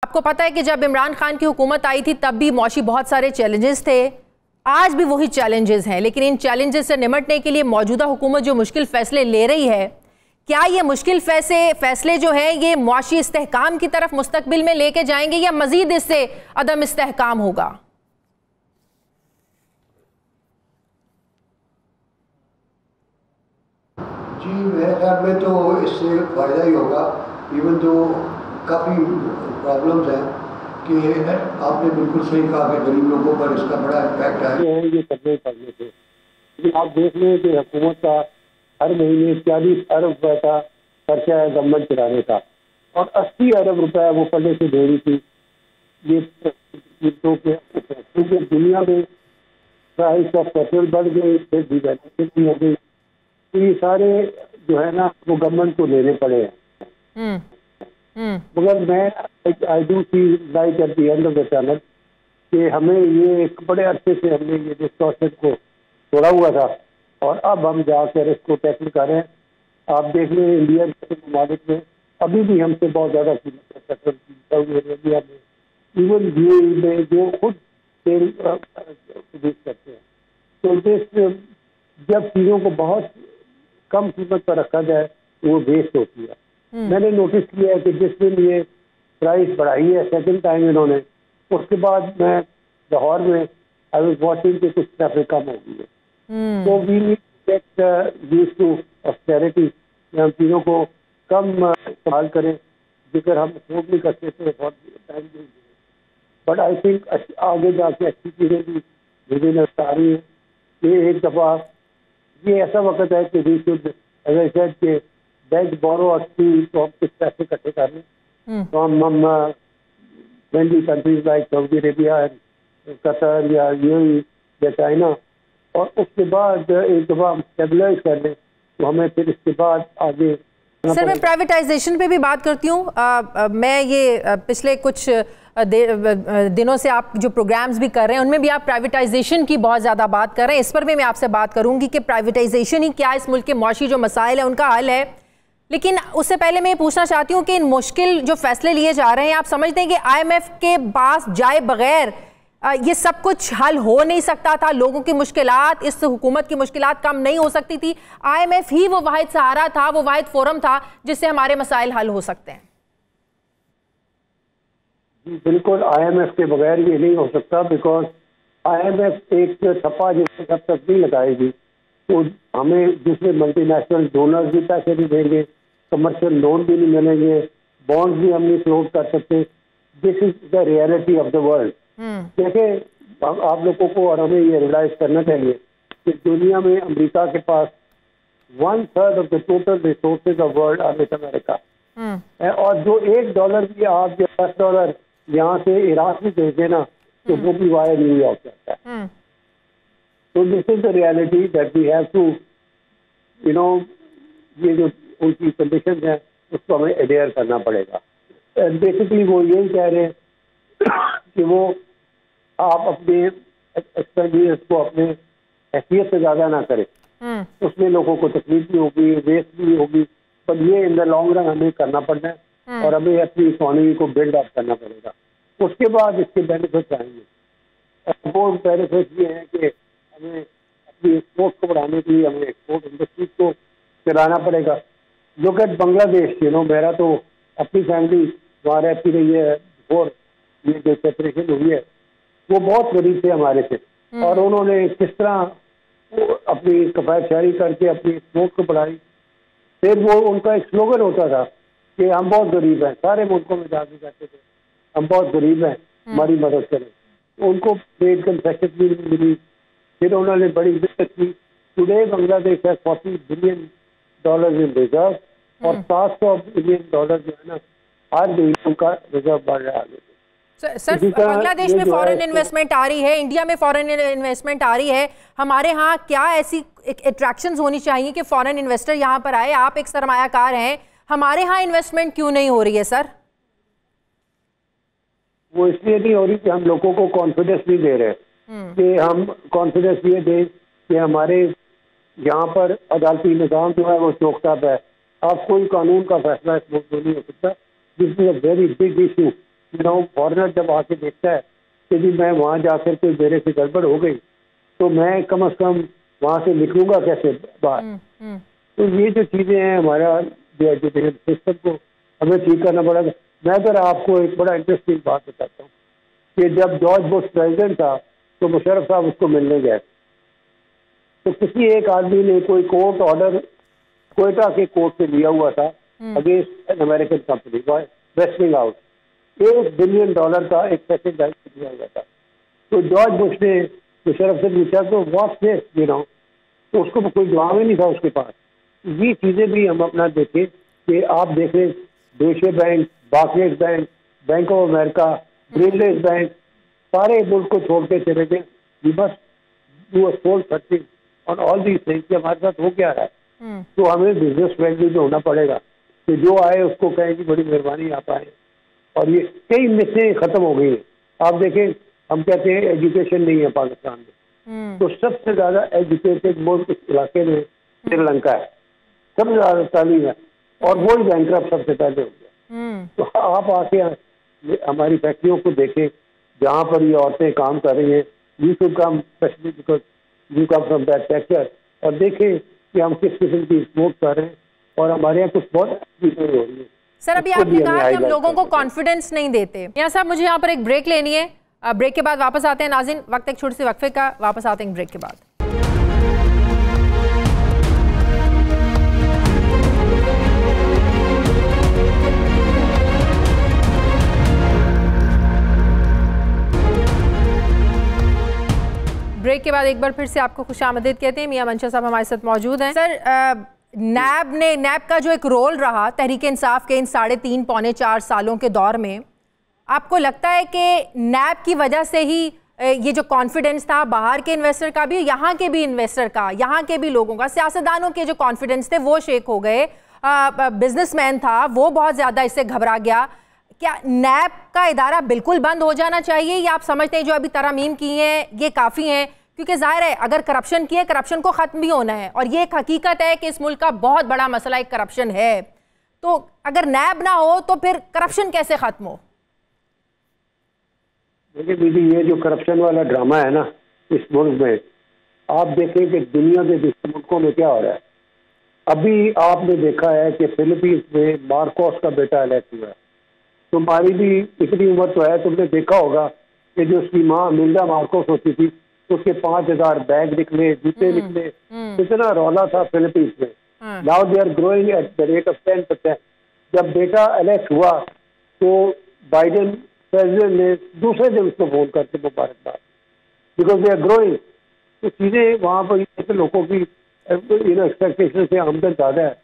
आपको पता है कि जब इमरान खान की हुकूमत आई थी तब भी मौशी बहुत सारे चैलेंजेस थे, आज भी वही चैलेंजेस हैं, लेकिन इन चैलेंजेस से निपटने के लिए मौजूदा हुकूमत जो मुश्किल फैसले ले रही है, क्या ये मुश्किल फैसले जो हैं ये मुआशी इस्तेहकाम की तरफ मुस्तकबिल में लेके जाएंगे या मजीद इससे अदम इस्तेहकाम होगा? जी, मेरे ख्याल में तो इससे फ़ायदा ही होगा। इवन तो काफ़ी प्रॉब्लम्स हैं कि आपने बिल्कुल सही कहा कि गरीब लोगों पर इसका बड़ा इम्पैक्ट है। ये करने पड़ने से, लेकिन आप देख लें कि हुकूमत का हर महीने 40 अरब रुपए का खर्चा है गवर्नमेंट चलाने का, और 80 अरब रुपए वो पहले से दे रही थी। ये तो क्योंकि दुनिया में प्राइस ऑफ पेट्रोल बढ़ गई, फिर डिवेलपमेंट हो गई, तो ये सारे जो है ना वो गवर्नमेंट को लेने पड़े हैं। मगर मैं I do see light at the end of the tunnel कि हमें ये एक बड़े अच्छे से हमने ये डिस्टॉर्शन को तोड़ा हुआ था और अब हम जाकर इसको टैकल कर रहे हैं। आप देख लें इंडिया के ममालिक में अभी भी हमसे बहुत ज़्यादा कीमत है पेट्रोल की, सऊदी अरेबिया में, इवन यूएई में जो खुद तेल प्रोड्यूस करते हैं। तो दिस जब चीज़ों को बहुत कम कीमत पर रखा जाए तो वो वेस्ट होती है। मैंने नोटिस किया है कि जिस दिन ये प्राइस बढ़ाई है सेकंड टाइम इन्होंने, उसके बाद मैं लाहौर में आई वाज वाचिंग कि कुछ ट्रैफिक कम हो गई है। तो we need to get used to austerity, हम चीज़ों को कम इस्तेमाल करें जिक्र हम अफोर्ड नहीं कर सकते बहुत टाइम देंगे। बट आई थिंक आगे जाके अच्छी चीज़ें भी मुझे नजर आ रही है। ये एक दफ़ा ये ऐसा वक्त है कि we should as I said कि बैंक बोरो अच्छी तो हम कुछ पैसे इकट्ठे कर लें, तो हम friendly countries like Saudi Arabia, Qatar या यूएई या चाइना, और उसके बाद एक दफ़ा हम स्टेबलाइज कर लें तो हमें फिर इसके बाद आगे। सर मैं प्राइवेटाइजेशन पे भी बात करती हूँ। मैं ये पिछले कुछ दिनों से आप जो प्रोग्राम्स भी कर रहे हैं उनमें भी आप प्राइवेटाइजेशन की बहुत ज़्यादा बात कर रहे हैं। इस पर भी मैं आपसे बात करूंगी कि प्राइवेटाइजेशन ही क्या इस मुल्क के मौशी जो मसाइल है उनका हल है। लेकिन उससे पहले मैं ये पूछना चाहती हूँ कि इन मुश्किल जो फैसले लिए जा रहे हैं, आप समझते हैं कि IMF के पास जाए बगैर ये सब कुछ हल हो नहीं सकता था? लोगों की मुश्किलात, इस हुकूमत की मुश्किलात कम नहीं हो सकती थी? IMF ही वो वाहिद सहारा था, वो वाहिद फोरम था जिससे हमारे मसाइल हल हो सकते हैं। बिल्कुल, IMF के बगैर ये नहीं हो सकता, बिकॉज IMF एक थप्पा जिससे जब तक नहीं लगाएगी तो हमें दूसरे मल्टीनेशनल डोनर्स भी पैसे नहीं देंगे, कमर्शियल लोन भी नहीं मिलेंगे, बॉन्ड्स भी हम नहीं फ्लोट कर सकते। This is the reality of the world. देखिए आप लोगों को और हमें ये रियलाइज करना चाहिए कि दुनिया में अमेरिका के पास 1/3 of the total resources of world are with America, और जो $1 भी आप या $10 यहाँ से इराक में भेज देना तो वो भी वाया न्यूयॉर्क जाता है। तो this is the reality that we have to you know, ये जो उनकी कंडीशन है उसको हमें एडेयर करना पड़ेगा। बेसिकली वो यही कह रहे हैं कि वो आप अपने एक्सपेंडिचर्स को अपने हैसियत से ज़्यादा ना करें, उसमें लोगों को तकलीफ भी होगी, वेस्ट भी होगी, पर ये इन द लॉन्ग रन हमें करना पड़ना है और हमें अपनी इकोनॉमी को बिल्ड अप करना पड़ेगा। उसके बाद इसके बेनिफिट्स आएंगे। वो बेनिफिट्स ये हैं कि हमें अपनी एक्सपोर्ट को बढ़ाने के लिए हमें एक्सपोर्ट इंडस्ट्री को चलाना पड़ेगा। लुक एट बांग्लादेश, मेरा तो अपनी फैमिली वहाँ रहती रही है और ये जो सेपरेशन हुई है वो बहुत गरीब थे हमारे से, और उन्होंने किस तरह अपनी कफायतशारी करके अपनी एक्सपोर्ट को बढ़ाई। फिर वो उनका एक स्लोगन होता था कि हम बहुत गरीब हैं, सारे मुल्कों में जाके कहते थे हम बहुत गरीब हैं, हमारी मदद करें। उनको ट्रेड कंसेशन भी मिली, फिर उन्होंने बड़ी इज्जत की। टुडे बांग्लादेश है $40 बिलियन इन रिजर्व, और $700 बिलियन जो है ना हर महीने का रिजर्व बढ़ रहा है। सर बांग्लादेश में फॉरेन इन्वेस्टमेंट आ रही है, इंडिया में फॉरेन इन्वेस्टमेंट आ रही है, हमारे यहाँ क्या ऐसी अट्रैक्शंस होनी चाहिए कि फॉरेन इन्वेस्टर यहाँ पर आए? आप एक सरमायाकार हैं, हमारे यहाँ इन्वेस्टमेंट क्यों नहीं हो रही है सर? वो इसलिए नहीं हो रही कि हम लोगों को कॉन्फिडेंस नहीं दे रहे, कि हम कॉन्फिडेंस ये दें कि हमारे यहाँ पर अदालती निज़ाम जो है वो चौकसाब है। अब कोई कानून का फैसला इस मुल्क में नहीं हो सकता। This is a very big issue foreigner जब आके देखता है कि जी मैं वहाँ जाकर के मेरे से गड़बड़ हो गई तो मैं कम से कम वहाँ से निकलूंगा कैसे बाहर। तो ये जो चीज़ें हैं हमारा जो एजुकेशन सिस्टम को हमें ठीक करना पड़ेगा। मैं अगर आपको एक बड़ा इंटरेस्टिंग बात बताता हूँ कि जब जॉर्ज बुश प्रेसिडेंट था तो मुशर्रफ साहब उसको मिलने गए, तो किसी एक आदमी ने कोई कोर्ट ऑर्डर कोयटा के कोर्ट से लिया हुआ था against an American company wasting out, $1 billion का एक पैकेज दिया हुआ था। तो जॉर्ज बुश ने मुशर्रफ से पूछा तो व्हाट्स दिस, तो उसको कोई जवाब ही नहीं था उसके पास। ये चीज़ें भी हम अपना देखें कि आप देखें deutsche bank, Barclays bank, bank of America, ब्रिलेज बैंक, सारे मुल्क को छोड़ के चले गए। We must do a soul searching on all these things कि हमारे साथ हो क्या रहा है। तो हमें बिजनेस फ्रेंडली भी होना पड़ेगा कि जो आए उसको कहें कि बड़ी मेहरबानी आप आए। और ये कई मिसें खत्म हो गई हैं। आप देखें हम कहते हैं एजुकेशन नहीं है पाकिस्तान में, तो सबसे ज़्यादा एजुकेटेड मुल्क इस इलाके में श्रीलंका है, सबसे ज़्यादा तालीम है, और वही बैंकरप्ट सबसे पहले हो गया। तो आप आके हमारी फैक्ट्रियों को देखें जहाँ पर ये औरतें काम कर रही हैं, you should come specially because you come from that sector, और देखें कि हम किस किस्म की एक्सपोर्ट कर रहे हैं और हमारे यहाँ कुछ बहुत चीज़ें हो रही है। सर अभी आपने कहा कि हम लोगों को कॉन्फिडेंस नहीं देते। यहाँ साहब मुझे यहाँ पर एक ब्रेक लेनी है, ब्रेक के बाद वापस आते हैं। नाज़रीन वक्त एक छोटे से वक्फे का, वापस आते हैं ब्रेक के बाद। ब्रेक के बाद एक बार फिर से आपको खुशामदीद कहते हैं। मियां मंशा साहब हमारे साथ मौजूद हैं। सर नैब का जो एक रोल रहा तहरीक इंसाफ के इन 3.5 पौने 4 सालों के दौर में, आपको लगता है कि नैब की वजह से ही ये जो कॉन्फिडेंस था बाहर के इन्वेस्टर का भी, यहाँ के भी इन्वेस्टर का, यहाँ के भी लोगों का, सियासतदानों के जो कॉन्फिडेंस थे वो शेक हो गए, बिजनेसमैन था वो बहुत ज़्यादा इससे घबरा गया। क्या नैब का इदारा बिल्कुल बंद हो जाना चाहिए या आप समझते हैं जो अभी तरमीम की हैं ये काफ़ी हैं? क्योंकि जाहिर है अगर करप्शन की है, करप्शन को ख़त्म भी होना है, और ये एक हकीकत है कि इस मुल्क का बहुत बड़ा मसला एक करप्शन है। तो अगर नैब ना हो तो फिर करप्शन कैसे ख़त्म हो? देखिए दीदी, ये जो करप्शन वाला ड्रामा है ना इस मुल्क में, आप देखें कि दुनिया के दूसरे मुल्कों में क्या हो रहा है। अभी आपने देखा है कि फिलीपींस में मार्कोस का बेटा इलेक्ट हुआ है। तुम्हारी भी इतनी उम्र तो है, तुमने देखा होगा कि जो उसकी माँ मिल्डा मार्कोस होती थी उसके 5000 बैग निकले, जूते निकले, इतना रौला था फिलीपींस में। Now they are growing at the rate of 10%। जब बेटा इलेक्ट हुआ तो बाइडेन प्रेसिडेंट ने दूसरे दिन उसको फोन करके मुबारकबाद, बिकॉज दे आर ग्रोइंग। तो चीज़ें वहाँ पर लोगों की एक्सपेक्टेशन से आमदन ज़्यादा है।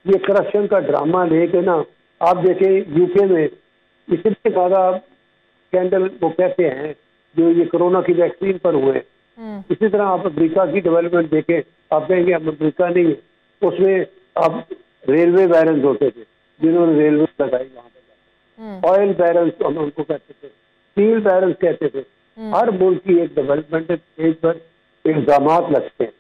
ये करप्शन का ड्रामा लेके ना, आप देखें यूके में इतने ज़्यादा स्कैंडल वो कहते हैं जो ये कोरोना की वैक्सीन पर हुए। इसी तरह आप अमेरिका की डेवलपमेंट देखें, आप कहेंगे अब अमेरिका नहीं है, उसमें अब रेलवे बैरन्स होते थे जिन्होंने रेलवे लगाई वहाँ पर, ऑयल बैरन्स हम उनको कहते थे, स्टील बैरन्स कहते थे। हर मुल्क की एक डेवलपमेंट स्टेज पर इल्जाम लगते हैं,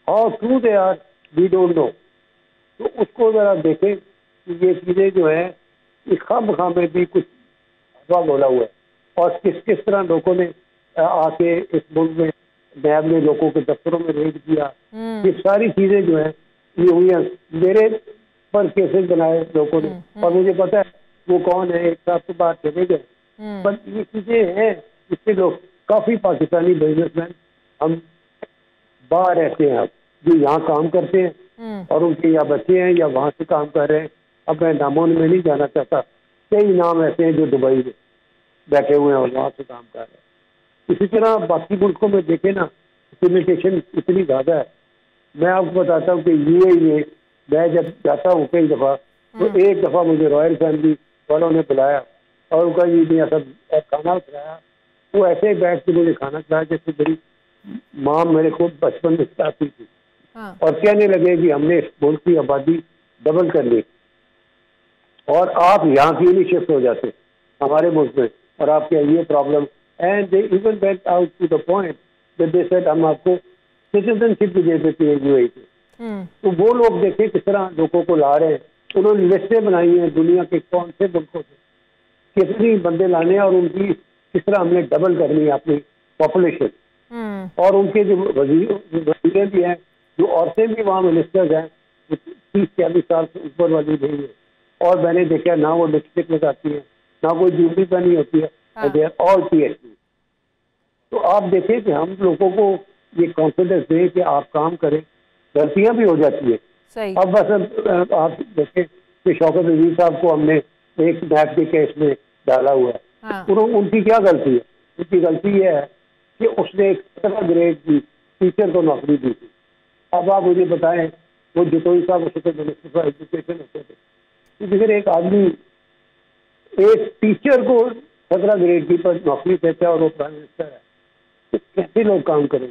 how true they are we don't know. तो उसको जरा देखें कि ये चीज़ें जो है इस खाम में भी कुछ हवा बोला हुआ है, और किस किस तरह लोगों ने आके इस मुल्क में नैब ने लोगों के दफ्तरों में रेड किया। ये सारी चीजें जो है ये हुई हैं। मेरे पर केसेस बनाए लोगों ने, और मुझे पता है वो कौन है, एक साथ तो बाहर चले गए, पर ये चीजें हैं इससे लोग काफी पाकिस्तानी बिजनेसमैन हम बाहर रहते हैं अब, जो यहाँ काम करते हैं और उनके या बच्चे हैं या वहाँ से काम कर रहे हैं। अब मैं नामों में नहीं जाना चाहता, कई नाम ऐसे हैं जो दुबई में बैठे हुए हैं और वहाँ से काम कर रहे हैं। इसी तरह बाकी मुल्कों में देखें ना, लिमिटेशन इतनी ज़्यादा है। मैं आपको बताता हूँ कि यूएई में मैं जब जाता हूँ कई दफ़ा, तो एक दफ़ा मुझे रॉयल फैमिली वालों ने बुलाया और उनका ये नहीं सब खाना खिलाया। वो ऐसे ही बैठ के मुझे खाना खिलाया जैसे मेरी माँ मेरे को बचपन में खिलाती थी। और कहने लगे कि हमने इस मुल्क की आबादी डबल कर ली और आप यहाँ के लिए शिफ्ट हो जाते हमारे मुल्क में, और आपके ये problem. And they even went out to the point that they said हम आपको सिटीजनशिप भी दे देते हैं यूएई की। तो वो लोग देखें किस तरह लोगों को ला रहे हैं। उन्होंने लिस्टें बनाई हैं दुनिया के कौन से मुल्कों से कितनी बंदे लाने हैं और उनकी किस तरह हमने डबल करनी है अपनी पॉपुलेशन। और उनके जो वजीर भी हैं, जो औरतें भी वहाँ मिनिस्टर्स हैं, 30-40 साल से ऊपर वाली नहीं है, और मैंने देखा ना वो लिपस्टिक लगाती है, ना कोई ज्वेलरी पहनी होती है, दे आर ऑल PhD। तो आप देखें कि हम लोगों को ये कॉन्फिडेंस दें कि आप काम करें, गलतियां भी हो जाती है। अब बस आप देखें कि शौकत अजीज साहब को हमने एक नैब के केस में डाला हुआ है, उनकी क्या गलती है? उनकी गलती यह है कि उसने एक 17 ग्रेड की टीचर को नौकरी दी थी। अब आप मुझे बताएं, वो जतोई साहब उसके मिनिस्टर फॉर एजुकेशन होते थे, क्योंकि फिर एक आदमी एक टीचर को 17 ग्रेड की पर नौकरी देता है और वो प्राइम मिनिस्टर है, तो कैसे लोग काम करेंगे?